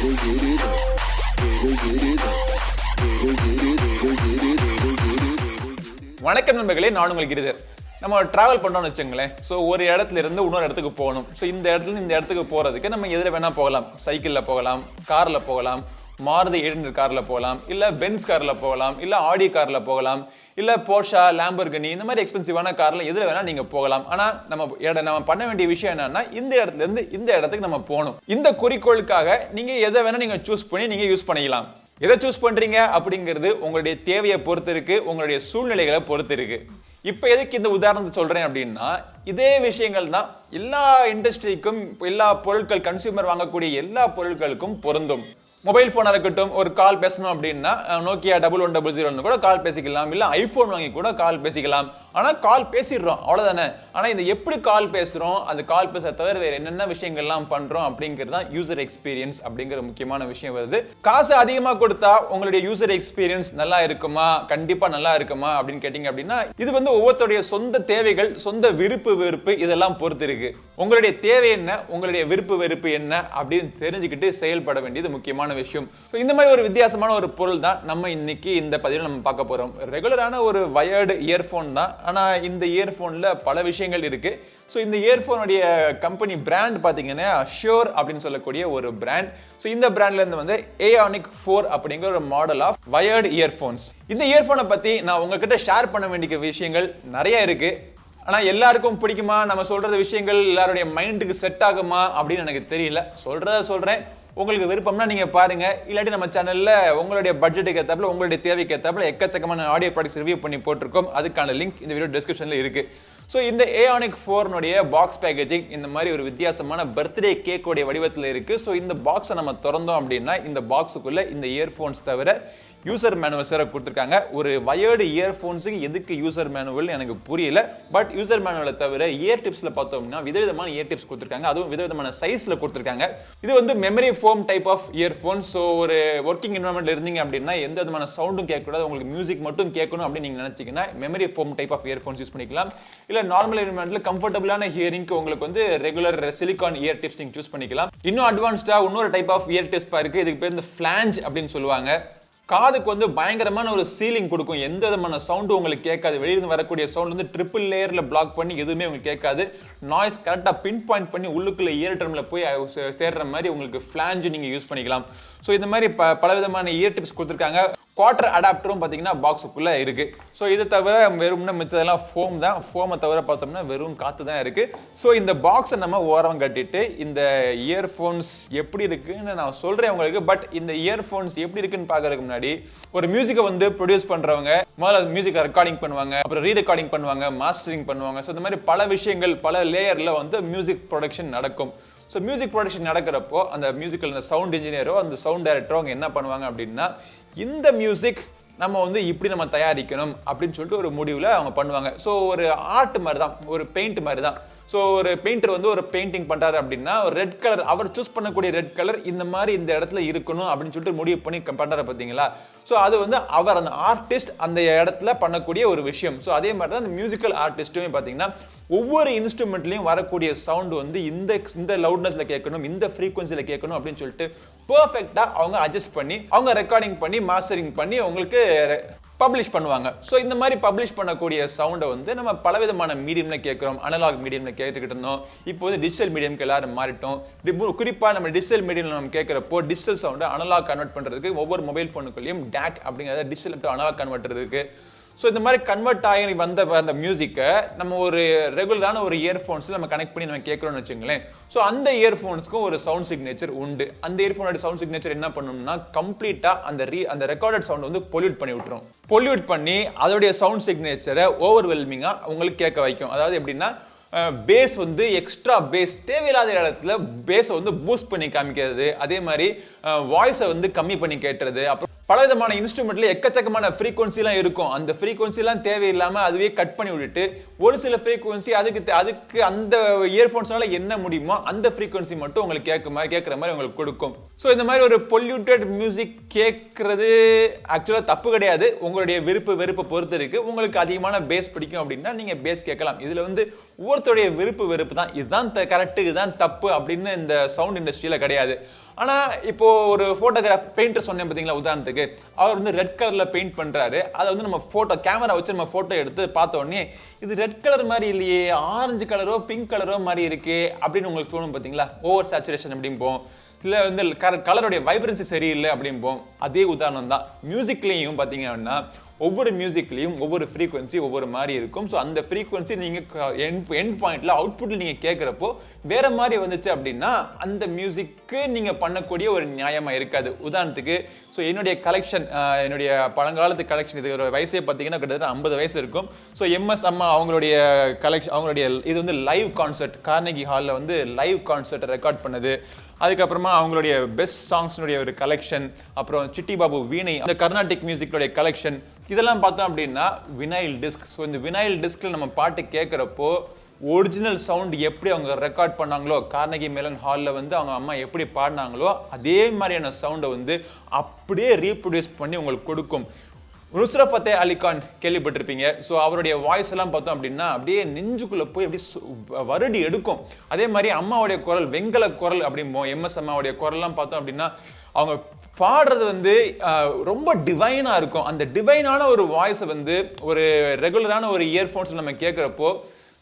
வணக்கம் நண்பர்களே, நான் உங்கள் கிரிதர். நம்ம டிராவல் பண்ணோம்னு வச்சுங்களேன். ஸோ ஒரு இடத்துல இருந்து இன்னொரு இடத்துக்கு போகணும். ஸோ இந்த இடத்துல இந்த இடத்துக்கு போகிறதுக்கு நம்ம எதில் வேணால் போகலாம். சைக்கிளில் போகலாம், காரில் போகலாம், மாருதி 700 காரில் போகலாம், இல்லை பென்ஸ் காரில் போகலாம், இல்லை ஆடி காரில் போகலாம், இல்லை போர்ஷா, லாம்பர்கினி, இந்த மாதிரி எக்ஸ்பென்சிவான காரில் எதில் வேணால் நீங்கள் போகலாம். ஆனால் நம்ம பண்ண வேண்டிய விஷயம் என்னன்னா, இந்த இடத்துலேருந்து இந்த இடத்துக்கு நம்ம போகணும். இந்த குறிக்கோளுக்காக நீங்கள் எதை வேணால் நீங்கள் சூஸ் பண்ணி நீங்கள் யூஸ் பண்ணிக்கலாம். எதை சூஸ் பண்ணுறீங்க அப்படிங்கிறது உங்களுடைய தேவையை பொறுத்து இருக்கு, உங்களுடைய சூழ்நிலைகளை பொறுத்து இருக்கு. இப்போ எதுக்கு இந்த உதாரணத்தை சொல்கிறேன் அப்படின்னா, இதே விஷயங்கள் தான் எல்லா இண்டஸ்ட்ரிக்கும், எல்லா பொருட்கள், கன்சியூமர் வாங்கக்கூடிய எல்லா பொருட்களுக்கும் பொருந்தும். மொபைல் ஃபோனாக இருக்கட்டும், ஒரு கால் பேசணும் அப்படின்னா நோக்கியா 1100 கூட கால் பேசிக்கலாம், இல்லை ஐஃபோன் வாங்கி கூட கால் பேசிக்கலாம். ஆனால் கால் பேசிடுறோம், அவ்வளோதானே. ஆனால் இந்த எப்படி கால் பேசுகிறோம், அந்த கால் பேச தவிர வேறு என்னென்ன விஷயங்கள்லாம் பண்ணுறோம் அப்படிங்கிறது தான் யூசர் எக்ஸ்பீரியன்ஸ் அப்படிங்கிற முக்கியமான விஷயம் வருது. காசு அதிகமாக கொடுத்தா உங்களுடைய யூசர் எக்ஸ்பீரியன்ஸ் நல்லா இருக்குமா, கண்டிப்பாக நல்லா இருக்குமா அப்படின்னு கேட்டிங்க அப்படின்னா, இது வந்து ஒவ்வொருத்தருடைய சொந்த தேவைகள், சொந்த விருப்பு வெறுப்பு இதெல்லாம் பொறுத்து இருக்கு. உங்களுடைய தேவை என்ன, உங்களுடைய விருப்பு வெறுப்பு என்ன அப்படின்னு தெரிஞ்சுக்கிட்டு செயல்பட வேண்டியது முக்கியமான விஷயம். இந்த மாதிரி ஒரு வித்தியாசமான ஒரு பொருள் தான் நம்ம இன்னைக்கு இந்த பதிவில் நம்ம பார்க்க போறோம். ரெகுலரான ஒரு வயர்டு இயர்போன் தான். ஆனா இந்த இயர்போன்ல பல விஷயங்கள் இருக்கு. இந்த இயர்போனுடைய கம்பெனி பிராண்ட் பாத்தீங்கன்னா ஷோர் அப்படின்னு சொல்லக்கூடிய ஒரு பிராண்ட். இந்த பிராண்ட்ல இருந்து வந்து ஏயானிக் 4 அப்படிங்கிற ஒரு மாடல் ஆஃப் வயர்டு இயர்போன்ஸ். இந்த இயர்போனை பத்தி நான் உங்ககிட்ட ஷேர் பண்ண வேண்டிய விஷயங்கள் நிறைய இருக்கு. ஆனா எல்லாருக்கும் பிடிக்குமா, நம்ம சொல்றது விஷயங்கள் எல்லாருடைய மைண்டுக்கு செட் ஆகுமா அப்படின்னு எனக்கு தெரியல. சொல்றேன். உங்களுக்கு விருப்பம்னா நீங்க பாருங்க, இல்லாட்டி நம்ம சேனல்ல உங்களுடைய பட்ஜெட்டுக்கு ஏத்தாப்புல, உங்களுடைய தேவைக்கு ஏத்தாப்புல எக்கச்சக்கமான ஆடியோ ப்ராடக்ட்ஸ் ரிவ்யூ பண்ணி போட்டிருக்கோம். அதுக்கான லிங்க் இந்த வீடியோ டிஸ்கிரிப்ஷன்ல இருக்கு. இந்த ஏயானிக் 4 பாக்ஸ் பேக்கேஜிங் இந்த மாதிரி ஒரு வித்தியாசமான பர்த்டே கேக்கோடைய வடிவத்தில் இருக்கு. இந்த பாக்ஸை நம்ம திறந்தோம் அப்படின்னா, இந்த பாக்ஸுக்குள்ள இந்த இயர்போன்ஸ் தவிர யூசர் மேனுவல்ஸ் வேற கொடுத்துருக்காங்க. ஒரு வயர்டு இயர்போன்ஸுக்கு எதுக்கு யூசர் மேனுவல் எனக்கு புரியல. பட் யூசர் மேனுவலை தவிர இயர் டிப்ஸ்ல பார்த்தோம்னா விதவிதமான இயர் டிப்ஸ் கொடுத்துருக்காங்க. அதுவும் விதவிதமான சைஸ்ல கொடுத்துருக்காங்க. இது வந்து memory foam type of earphones. ஒரு ஒர்க்கிங் என்வரன்மெண்ட்ல இருந்தீங்க அப்படின்னா எந்த விதமான சவுண்டும் கேட்கக்கூடாது, உங்களுக்கு மியூசிக் மட்டும் கேட்கணும் அப்படின்னு நீங்க நினைச்சீங்கன்னா memory foam type of earphones use பண்ணிக்கலாம். இல்ல நார்மல் என்வரன்மெண்ட்ல கம்ஃபர்டபுளான ஹியரிங்க்கு உங்களுக்கு வந்து ரெகுலர் சிலிகான் இயர் டிப்ஸ் நீங்க சூஸ் பண்ணிக்கலாம். இன்னும் அட்வான்ஸ்டா இன்னொரு டைப் ஆஃப் இயர் டிப்ஸ் இருக்கு. இதுக்கு பேர் இந்த ஃபிளாஞ்ச் அப்படின்னு சொல்லுவாங்க. காதுக்கு வந்து பயங்கரமான ஒரு சீலிங் கொடுக்கும். எந்த விதமான சவுண்டும் உங்களுக்கு கேட்காது. வெளியிருந்து வரக்கூடிய சவுண்ட் வந்து ட்ரிபிள் லேயர்ல பிளாக் பண்ணி எதுவுமே உங்களுக்கு கேட்காது. நாய்ஸ் கரெக்டாக பின் பாயிண்ட் பண்ணி உள்ளுக்குள்ள இயர் ட்ரம்ல போய் சேர்ற மாதிரி உங்களுக்கு ஃபிளாஞ்ச் நீங்க யூஸ் பண்ணிக்கலாம். இந்த மாதிரி பலவிதமான இயர் டிப்ஸ் கொடுத்துருக்காங்க. குவார்டர் அடாப்டரும் பார்த்தீங்கன்னா பாக்ஸுக்குள்ள இருக்கு. இது தவிர வெறும் மித்ததெல்லாம் ஃபோம் தான். ஃபோமை தவிர பார்த்தோம்னா வெறும் காற்று தான் இருக்கு. இந்த பாக்ஸை நம்ம ஓரம் கட்டிட்டு இந்த இயர்ஃபோன்ஸ் எப்படி இருக்குன்னு நான் சொல்றேன் உங்களுக்கு. பட் இந்த இயர்ஃபோன்ஸ் எப்படி இருக்குன்னு பார்க்கறதுக்கு முன்னாடி, ஒரு மியூசிக்கை வந்து ப்ரொடியூஸ் பண்றவங்க முதல்ல மியூசிக்கை ரெக்கார்டிங் பண்ணுவாங்க, அப்புறம் ரீரெக்கார்டிங் பண்ணுவாங்க, மாஸ்டரிங் பண்ணுவாங்க. இந்த மாதிரி பல விஷயங்கள், பல லேயர்ல வந்து மியூசிக் ப்ரொடக்ஷன் நடக்கும். மியூசிக் ப்ரொடக்ஷன் நடக்கிறப்போ அந்த மியூசிக்கல் அந்த சவுண்ட் இன்ஜினியரோ அந்த சவுண்ட் டைரக்டரோ அவங்க என்ன பண்ணுவாங்க அப்படின்னா, இந்த மியூசிக் நம்ம வந்து இப்படி நம்ம தயாரிக்கணும் அப்படின்னு சொல்லிட்டு ஒரு முடிவில் அவங்க பண்ணுவாங்க. ஒரு ஆர்ட் மாதிரி தான், ஒரு பெயிண்ட் மாதிரி தான். ஒரு பெயிண்டர் வந்து ஒரு பெயிண்டிங் பண்றாரு அப்படின்னா, ஒரு ரெட் கலர், அவர் சூஸ் பண்ணக்கூடிய ரெட் கலர் இந்த மாதிரி இந்த இடத்துல இருக்கணும் அப்படின்னு சொல்லிட்டு முடிவு பண்ணி பண்றாரு பார்த்தீங்களா. அது வந்து அவர் அந்த ஆர்டிஸ்ட் அந்த இடத்துல பண்ணக்கூடிய ஒரு விஷயம். அதே மாதிரி தான் அந்த மியூசிக்கல் ஆர்டிஸ்ட்டுமே பார்த்தீங்கன்னா, ஒவ்வொரு இன்ஸ்ட்ருமெண்ட்லையும் வரக்கூடிய சவுண்ட் வந்து இந்த லவுட்னஸ்ல கேட்கணும், இந்த ஃப்ரீக்வன்சில கேட்கணும் அப்படின்னு சொல்லிட்டு பெர்ஃபெக்ட்டா அவங்க அட்ஜஸ்ட் பண்ணி, அவங்க ரெக்கார்டிங் பண்ணி, மாஸ்டரிங் பண்ணி உங்களுக்கு பப்ளிஷ் பண்ணுவாங்க. இந்த மாதிரி பப்ளிஷ் பண்ணக்கூடிய சவுண்டை வந்து நம்ம பலவிதமான மீடியம்ல கேட்கிறோம். அனலாக் மீடியம்ல கேட்டுக்கிட்டு இருந்தோம். இப்போ வந்து டிஜிட்டல் மீடியம்க்கு எல்லாரும் மாறிட்டோம். குறிப்பா நம்ம டிஜிட்டல் மீடியம்ல நம்ம கேட்கிறப்போ டிஜிட்டல் சவுண்டை அனலாக் கன்வெர்ட் பண்றதுக்கு ஒவ்வொரு மொபைல் போனுக்குள்ளேயும் DAC அப்படிங்கிறத டிஜிட்டல் டு அனலாக் கன்வெர்ட்டர் இருக்கு. இந்த மாதிரி கன்வெர்ட் ஆகி வந்த அந்த மியூசிக்கை நம்ம ஒரு ரெகுலரான ஒரு இயர்ஃபோன்ஸ்ல நம்ம கனெக்ட் பண்ணி நம்ம கேட்கறோம்னு வச்சுங்களேன். அந்த இயர்ஃபோன்ஸ்க்கும் ஒரு சவுண்ட் சிக்னேச்சர் உண்டு. அந்த இயர்ஃபோனோட சவுண்ட் சிக்னேச்சர் என்ன பண்ணணும்னா, கம்ப்ளீட்டா அந்த ரெக்கார்டட் சவுண்ட் வந்து பொல்யூட் பண்ணி விட்டுரும். பொல்யூட் பண்ணி அதோடைய சவுண்ட் சிக்னேச்சரை ஓவர்வெல்மிங்கா உங்களுக்கு கேட்க வைக்கும். அதாவது எப்படின்னா, பேஸ் வந்து எக்ஸ்ட்ரா பேஸ் தேவையில்லாத இடத்துல பேஸை வந்து பூஸ்ட் பண்ணி காமிக்கிறது, அதே மாதிரி வாய்ஸை வந்து கம்மி பண்ணி கேட்டுறது, அப்புறம் பலவிதமான இன்ஸ்ட்ருமெண்ட்ல எக்கச்சக்கமான ஃப்ரீக்வன்சிலாம் இருக்கும். அந்த ஃப்ரீக்வன்சிலாம் தேவையில்லாம அதுவே கட் பண்ணி விட்டுட்டு ஒரு சில ஃப்ரீக்வன்சி அதுக்கு அந்த இயர்ஃபோன்ஸ்னால என்ன முடியுமோ அந்த ஃப்ரீக்வன்சி மட்டும் உங்களுக்கு கேட்குற மாதிரி உங்களுக்கு கொடுக்கும். இந்த மாதிரி ஒரு பொல்யூட்டட் மியூசிக் கேட்கறது ஆக்சுவலாக தப்பு கிடையாது. உங்களுடைய வெறுப்பு பொறுத்து இருக்கு. உங்களுக்கு அதிகமான பேஸ் பிடிக்கும் அப்படின்னா நீங்க பேஸ் கேட்கலாம். இதுல வந்து ஒவ்வொருத்தருடைய வெறுப்பு தான். இதுதான் கரெக்ட், இதுதான் தப்பு அப்படின்னு இந்த சவுண்ட் இண்டஸ்ட்ரியில கிடையாது. ஆனா இப்போ ஒரு போட்டோகிராஃப் பெயிண்டர் சொன்னேன் பாத்தீங்களா, உதாரணத்துக்கு அவர் வந்து ரெட் கலர்ல பெயிண்ட் பண்றாரு. அதை வந்து நம்ம போட்டோ கேமரா வச்சு நம்ம போட்டோ எடுத்து பார்த்த உடனே இது ரெட் கலர் மாதிரி இல்லையே, ஆரஞ்சு கலரோ பிங்க் கலரோ மாதிரி இருக்கே அப்படின்னு உங்களுக்கு தோணும் பாத்தீங்களா. ஓவர் சேச்சுரேஷன் அப்படிம்போம், இல்லை வந்து கலருடைய வைப்ரன்சி சரியில்லை அப்படிம்போம். அதே உதாரணம் தான் மியூசிக்லேயும் பார்த்தீங்கன்னா, ஒவ்வொரு மியூசிக்லேயும் ஒவ்வொரு ஃப்ரீக்வன்சி ஒவ்வொரு மாதிரி இருக்கும். ஸோ அந்த ஃப்ரீக்வன்சி நீங்கள் எண்ட் பாயிண்ட்ல அவுட்புட்டில் நீங்கள் கேட்குறப்போ வேற மாதிரி வந்துச்சு அப்படின்னா அந்த மியூசிக்கு நீங்கள் பண்ணக்கூடிய ஒரு நியாயமாக இருக்காது. உதாரணத்துக்கு ஸோ என்னுடைய கலெக்ஷன், என்னுடைய பழங்காலத்து கலெக்ஷன், இது ஒரு வயசே பார்த்தீங்கன்னா கிட்டத்தட்ட 50 வயசு இருக்கும். ஸோ எம்எஸ் அம்மா அவங்களுடைய கலெக்ஷன், அவங்களுடைய இது வந்து லைவ் கான்சர்ட், கார்னகி ஹாலில் வந்து லைவ் கான்சர்ட்டை ரெக்கார்ட் பண்ணது. அதுக்கப்புறமா அவங்களுடைய பெஸ்ட் சாங்ஸ்னுடைய ஒரு கலெக்ஷன், அப்புறம் சிட்டி பாபு வீணை, அந்த கர்நாடிக் மியூசிக்னுடைய கலெக்ஷன், இதெல்லாம் பார்த்தோம் அப்படின்னா வினைல் டிஸ்க். ஸோ இந்த வினைல் டிஸ்கில் நம்ம பாட்டு கேட்குறப்போ ஒரிஜினல் சவுண்ட் எப்படி அவங்க ரெக்கார்ட் பண்ணாங்களோ, கார்னகி மெலன் ஹாலில் வந்து அவங்க அம்மா எப்படி பாடினாங்களோ அதே மாதிரியான சவுண்டை வந்து அப்படியே ரீப்ரொடியூஸ் பண்ணி உங்களுக்கு கொடுக்கும். நுஸ்ரத் ஃபத்தே அலி கான் கேள்விப்பட்டிருப்பீங்க. ஸோ அவருடைய வாய்ஸ் எல்லாம் பார்த்தோம் அப்படின்னா அப்படியே நெஞ்சுக்குள்ளே போய் அப்படியே வருடி எடுக்கும். அதே மாதிரி அம்மாவுடைய குரல், வெங்கல குரல் அப்படிம்போம். எம்எஸ் அம்மாவுடைய குரல்லாம் பார்த்தோம் அப்படின்னா அவங்க பாடுறது வந்து ரொம்ப டிவைனாக இருக்கும். அந்த டிவைனான ஒரு வாய்ஸை வந்து ஒரு ரெகுலரான ஒரு இயர்ஃபோன்ஸில் நம்ம கேட்குறப்போ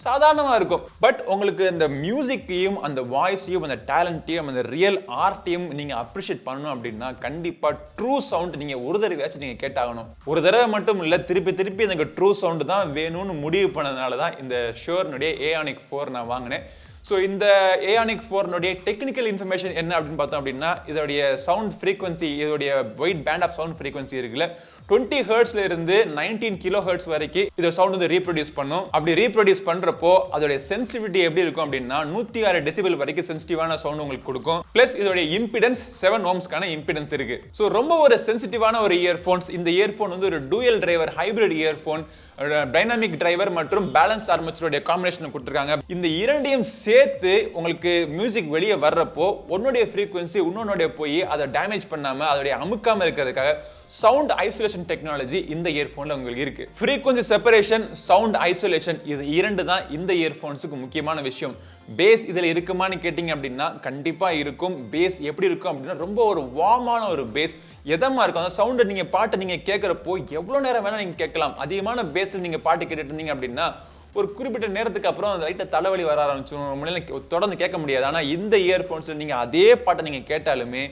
சாதாரணமாக இருக்கும். பட் உங்களுக்கு அந்த மியூசிக்கையும் அந்த வாய்ஸையும் அந்த டேலண்ட்டையும் அந்த ரியல் ஆர்ட்டையும் நீங்கள் அப்ரிஷியேட் பண்ணணும் அப்படின்னா கண்டிப்பாக ட்ரூ சவுண்ட் நீங்கள் ஒரு தடவையாச்சும் நீங்கள் கேட்டாகணும். ஒரு தடவை மட்டும் இல்லை, திருப்பி திருப்பி எனக்கு ட்ரூ சவுண்டு தான் வேணும்னு முடிவு பண்ணதுனால தான் இந்த ஷோர்னுடைய ஏஆனிக் 4 நான் வாங்கினேன். ஸோ இந்த ஏஆனிக் 4னுடைய டெக்னிக்கல் இன்ஃபர்மேஷன் என்ன அப்படின்னு பார்த்தோம் அப்படின்னா, இதோடைய சவுண்ட் ஃப்ரீக்வன்சி, இதோடைய wide band of sound frequency இருக்குல்ல, 20 ஹெர்ட்ஸ்ல இருந்து 19 கிலோ ஹெர்ட்ஸ் வரைக்கும் இதோட சவுண்ட் வந்து ரீப்ரொடியூஸ் பண்ணும். அப்படி ரீப்ரொடியூஸ் பண்றப்போ அதோடைய சென்சிட்டிவிட்டி எப்படி இருக்கும் அப்படின்னா 106 டெசிபல் வரைக்கும் சென்சிட்டிவான சவுண்ட் உங்களுக்கு கொடுக்கும். பிளஸ் இதோடைய இம்பிடன்ஸ் 7 ஓம்ஸ்க்கான இம்பிடன்ஸ் இருக்கு. ஸோ ரொம்ப ஒரு சென்சிட்டிவான ஒரு இயர்ஃபோன்ஸ். இந்த இயர்ஃபோன் வந்து ஒரு dual driver hybrid earphone, dynamic driver மற்றும் பேலன்ஸ் ஆர்மேச்சருடைய காம்பினேஷன் கொடுத்துருக்காங்க. இந்த இரண்டையும் சேர்த்து உங்களுக்கு மியூசிக் வெளியே வர்றப்போ ஒன்னுடைய ஃப்ரீக்வன்சி இன்னொன்னுடைய போய் அதை டேமேஜ் பண்ணாம அதோடைய அமுக்காம இருக்கிறதுக்காக சவுண்ட் ஐசோலேஷன் டெக்னாலஜி இந்த இயர்ஃபோன்ல உங்களுக்கு இருக்கு. ஃப்ரீக்வன்சி செப்பரேஷன், சவுண்ட் ஐசோலேஷன், இது இரண்டு தான் இந்த இயர்ஃபோன்ஸுக்கு முக்கியமான விஷயம். பேஸ் இதில் இருக்குமான்னு கேட்டிங்க அப்படின்னா கண்டிப்பா இருக்கும். பேஸ் எப்படி இருக்கும் அப்படின்னா ரொம்ப ஒரு வார்மான ஒரு பேஸ், எதமா இருக்கும். அந்த சவுண்டை நீங்க பாட்டை நீங்க கேட்கிறப்போ எவ்வளவு நேரம் வேணா நீங்க கேட்கலாம். அதிகமான பேஸ்ல நீங்க பாட்டு கேட்டுட்டு இருந்தீங்க அப்படின்னா ஒரு குறிப்பிட்ட நேரத்துக்கு அப்புறம் அந்த லைட்டை தலைவலி வர ஆரம்பிச்சிடும், தொடர்ந்து கேட்க முடியாது. ஆனா இந்த இயர்ஃபோன்ஸ்ல நீங்க அதே பாட்டை நீங்க கேட்டாலுமே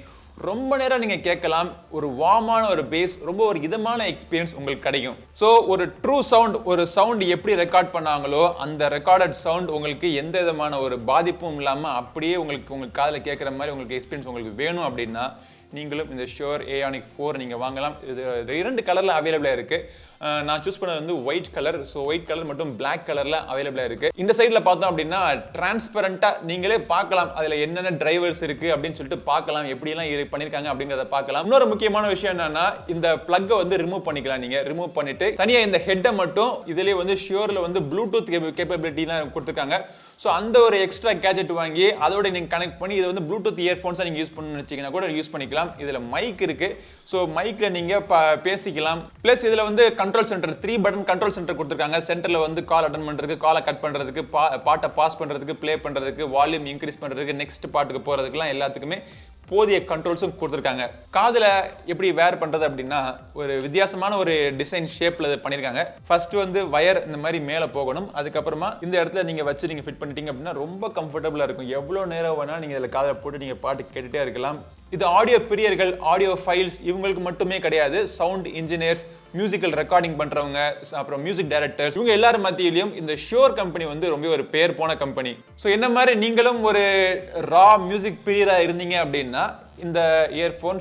ரொம்ப நேரம் நீங்க கேட்கலாம். ஒரு வார்மான ஒரு பேஸ், ரொம்ப ஒரு இதமான எக்ஸ்பீரியன்ஸ் உங்களுக்கு கிடைக்கும். ஸோ ஒரு ட்ரூ சவுண்ட், ஒரு சவுண்ட் எப்படி ரெக்கார்ட் பண்ணாங்களோ அந்த ரெக்கார்டட் சவுண்ட் உங்களுக்கு எந்த விதமான ஒரு பாதிப்பும் இல்லாம அப்படியே உங்களுக்கு காதில் கேட்குற மாதிரி உங்களுக்கு எக்ஸ்பீரியன்ஸ் உங்களுக்கு வேணும் அப்படின்னா நீங்களும் இந்த ஷோர் ஏஆனிக் 4 நீங்கள் வாங்கலாம். இது 2 கலரில் அவைலபிளாக இருக்குது. நான் சூஸ் பண்ணது வந்து white colour. So white colour மற்றும் பிளாக் கலரில் அவைலபிளாக இருக்குது. இந்த சைடில் பார்த்தோம் அப்படின்னா டிரான்ஸ்பரண்ட்டாக நீங்களே பார்க்கலாம் அதில் என்னென்ன டிரைவர்ஸ் இருக்குது அப்படின்னு சொல்லிட்டு பார்க்கலாம், எப்படிலாம் பண்ணியிருக்காங்க அப்படிங்கிறத பார்க்கலாம். இன்னொரு முக்கியமான விஷயம் என்னன்னா இந்த பிளக்கை வந்து ரிமூவ் பண்ணிக்கலாம். நீங்கள் ரிமூவ் பண்ணிட்டு தனியாக இந்த ஹெட்டை மட்டும் இதுலேயே வந்து ஷியோரில் வந்து ப்ளூடூத் கேப்பபிலிட்டிலாம் கொடுத்துருக்காங்க. ஸோ அந்த ஒரு எக்ஸ்ட்ரா கேஜெட் வாங்கி அதோட நீங்கள் கனெக்ட் பண்ணி இதை வந்து ப்ளூடூத் இயர்ஃபோன்ஸாக நீங்கள் யூஸ் பண்ணணும்னு வச்சிங்கன்னா கூட யூஸ் பண்ணிக்கலாம். இதில் மைக் இருக்கு. ஸோ மைக்கில் நீங்கள் பேசிக்கலாம். ப்ளஸ் இதில் வந்து control centre 3 button control centre கொடுத்துருக்காங்க. சென்டரில் வந்து கால் அட்டன் பண்ணுறதுக்கு, காலை கட் பண்ணுறதுக்கு, பாட்டை பாஸ் பண்ணுறதுக்கு, ப்ளே பண்ணுறதுக்கு, வால்யூம் இன்க்ரீஸ் பண்ணுறதுக்கு, நெக்ஸ்ட் பாட்டுக்கு போகிறதுக்குலாம் எல்லாத்துக்குமே போதிய கண்ட்ரோல்ஸும் கொடுத்துருக்காங்க. காதில் எப்படி வேர் பண்ணுறது அப்படின்னா ஒரு வித்தியாசமான ஒரு டிசைன் ஷேப்பில் இது பண்ணியிருக்காங்க. ஃபர்ஸ்ட் வந்து வயர் இந்த மாதிரி மேலே போகணும். அதுக்கப்புறமா இந்த இடத்துல நீங்கள் வச்சு நீங்கள் ஃபிட் பண்ணிட்டீங்க அப்படின்னா ரொம்ப கம்ஃபர்டபுளாக இருக்கும். எவ்வளோ நேரம் வேணால் நீங்கள் இதில் காதில் போட்டு நீங்கள் பாட்டு கேட்டுகிட்டே இருக்கலாம். இது ஆடியோ பிரியர்கள், ஆடியோ ஃபைல்ஸ் இவங்களுக்கு மட்டுமே கிடையாது. சவுண்ட் இன்ஜினியர்ஸ், மியூசிக்கல் ரெக்கார்டிங் பண்ணுறவங்க, அப்புறம் மியூசிக் டைரக்டர்ஸ், இவங்க எல்லாரும் மத்தியிலையும் இந்த ஷோர் கம்பெனி வந்து ரொம்ப ஒரு பேர் போன கம்பெனி. ஸோ என்ன மாதிரி நீங்களும் ஒரு ரா மியூசிக் பிரியராக இருந்தீங்க அப்படின்னா இந்த இயர்ஃபோன்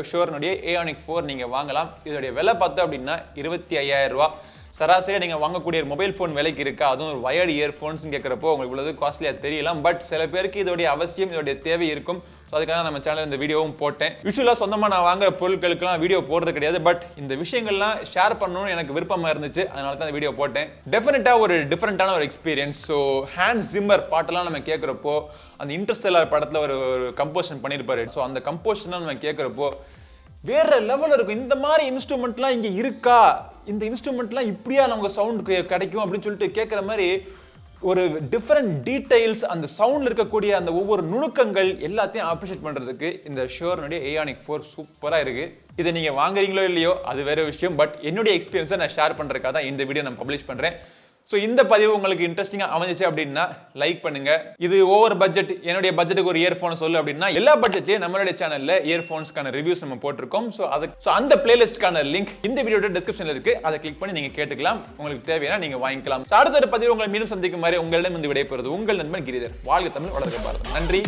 ஷோர்னுடைய ஏஆனிக் 4 நீங்கள் வாங்கலாம். இதோடைய விலை பார்த்தோம் அப்படின்னா 25,000 ரூபா. சராசரியாக நீங்கள் வாங்கக்கூடிய மொபைல் ஃபோன் விலைக்கு இருக்கா, அதுவும் ஒரு வயர்டு இயர்ஃபோன்ஸ் கேட்குறப்போ உங்களுக்கு இவ்வளவு காஸ்ட்லியாக தெரியலாம். பட் சில பேருக்கு இதோடைய அவசியம், இதோடைய தேவை இருக்கும். ஸோ அதுக்காக நம்ம சேனல் இந்த வீடியோவும் போட்டேன். யூஸ்வலாக சொந்தமாக நான் வாங்குற பொருட்களுக்கெல்லாம் வீடியோ போடுறது கிடையாது. பட் இந்த விஷயங்கள்லாம் ஷேர் பண்ணணும்னு எனக்கு விருப்பமாக இருந்துச்சு, அதனால தான் இந்த வீடியோ போட்டேன். டெஃபினட்டாக ஒரு டிஃப்ரெண்ட்டான ஒரு எக்ஸ்பீரியன்ஸ். ஸோ ஹான்ஸ் ஜிம்மர் பாட்டெல்லாம் நம்ம கேட்குறப்போ அந்த இன்டர்ஸ்டெல்லார் படத்தில் ஒரு கம்போசிஷன் பண்ணியிருப்பாரு. ஸோ அந்த கம்போசிஷன்லாம் நம்ம கேட்குறப்போ வேற லெவலில் இருக்கும். இந்த மாதிரி இன்ஸ்ட்ருமெண்ட்லாம் இங்கே இருக்கா, இந்த இன்ஸ்ட்ருமெண்ட்லாம் இப்படியா நமக்கு சவுண்ட் கிடைக்கும் அப்படின்னு சொல்லிட்டு கேட்குற மாதிரி ஒரு டிஃபரெண்ட் டீடைல்ஸ், அந்த சவுண்ட்ல இருக்கக்கூடிய அந்த ஒவ்வொரு நுணுக்கங்கள் எல்லாத்தையும் அப்ரிஷியேட் பண்றதுக்கு இந்த ஷோர்னுடைய ஏயானிக் 4 சூப்பரா இருக்கு. இதை நீங்க வாங்குறீங்களோ இல்லையோ அது வேற விஷயம். பட் என்னுடைய எக்ஸ்பீரியன்ஸை நான் ஷேர் பண்றதுக்காக தான் இந்த வீடியோ நான் பப்ளிஷ் பண்றேன். ஸோ இந்த பதிவு உங்களுக்கு இன்ட்ரெஸ்டிங்காக அமைஞ்சிச்சு அப்படின்னா லைக் பண்ணுங்க. இது ஓவர் பட்ஜெட், என்னுடைய பட்ஜெட்டுக்கு ஒரு இயர்ஃபோன் சொல்லு அப்படின்னா எல்லா பட்ஜெட்லயும் நம்மளுடைய சேனல்ல இயர்ஃபோன்ஸ்க்கான ரிவ்யூஸ் நம்ம போட்டிருக்கோம். ஸோ அந்த பிளேலிஸ்ட்கான லிங்க் இந்த வீடியோட டிஸ்கிரிப்ஷன்ல இருக்கு. அதை கிளிக் பண்ணி நீங்க கேட்டுக்கலாம். உங்களுக்கு தேவையான நீங்க வாங்கிக்கலாம். அடுத்த பதிவு உங்களை மீண்டும் சந்திக்கும் மாதிரி உங்களிடம் இந்த விடைபெறுவது உங்கள் நண்பன் கிரிதர். வாழ்க தமிழ், வளர்க பாரதம். நன்றி.